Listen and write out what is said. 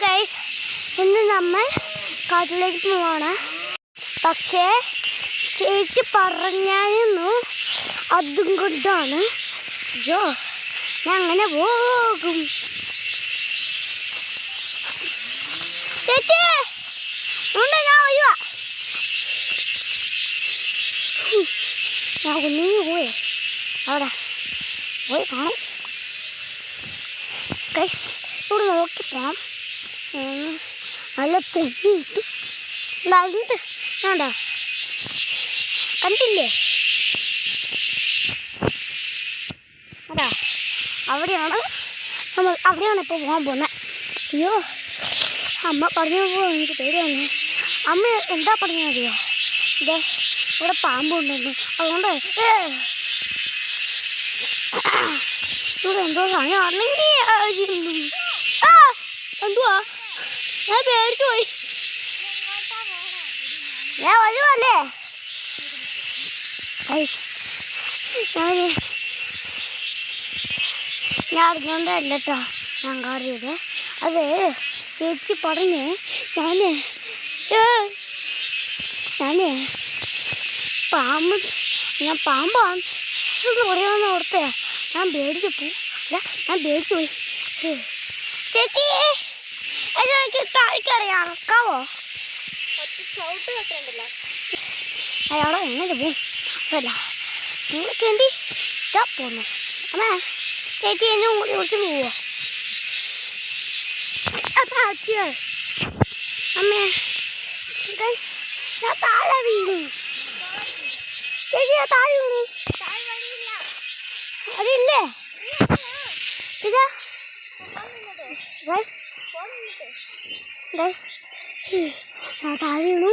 Guys, ഇന്ന് നമ്മൾ കാട്ടിലേക്ക് പോവാണ്. പക്ഷേ ചേച്ചി പറഞ്ഞായിരുന്നു അതും കൊണ്ടാണ് അയ്യോ ഞാൻ അങ്ങനെ പോകും. ചേച്ചി ഉണ്ട്, ഞാൻ വയ്യ. ഞാൻ ഒന്നിങ്ങി പോയേ, അവിടെ പോയി കാണും. ഗൈസ്, ഇവിടെ നോക്കി പോകാം. നല്ല തെങ്ങ് കിട്ടും. എന്ത് വേണ്ട, കണ്ടില്ലേ? അതാ അവിടെയാണ് ഇപ്പോൾ പോകാൻ പോകുന്നത്. അയ്യോ, അമ്മ പറഞ്ഞു പോകുമ്പോൾ എനിക്ക് പേടിയാണ്. അമ്മ എന്താ പറഞ്ഞത് അറിയോ? ഇതേ ഇവിടെ പാമ്പുണ്ടെന്ന്, അതുകൊണ്ട് ഇവിടെ എന്തോ സാധനം ആണെങ്കിൽ എന്തുവാ, ഞാൻ പേടിച്ചു പോയി. ഞാൻ വരുവല്ലേ? ഞാൻ അറിഞ്ഞോണ്ടല്ല കേട്ടോ ഞാൻ കാറിയത്. അത് ചേച്ചി പറഞ്ഞ് ഞാന് പാമ്പാണ് പറയാമെന്ന് ഓർത്തേ. ഞാൻ പേടിച്ചു പോയി. ചേച്ചി എനിക്ക് താഴ്ക്കറിയാം, കാവോ ചവിട്ട് കെട്ടണ്ടല്ലോ. അയാളോ എങ്ങനെ പോവും? അതല്ല നിങ്ങൾക്ക് വേണ്ടി പോന്നു. അമ്മേ, ചേച്ചി എന്നെ കൂടി കുറിച്ച് പോവോ? അമ്മേ, ഞാൻ താഴെ വീണു. ചേച്ചി ഞാൻ താഴെ വീണു. അതില്ലേ ഇതാ ഞാൻ താഴെ വീണു.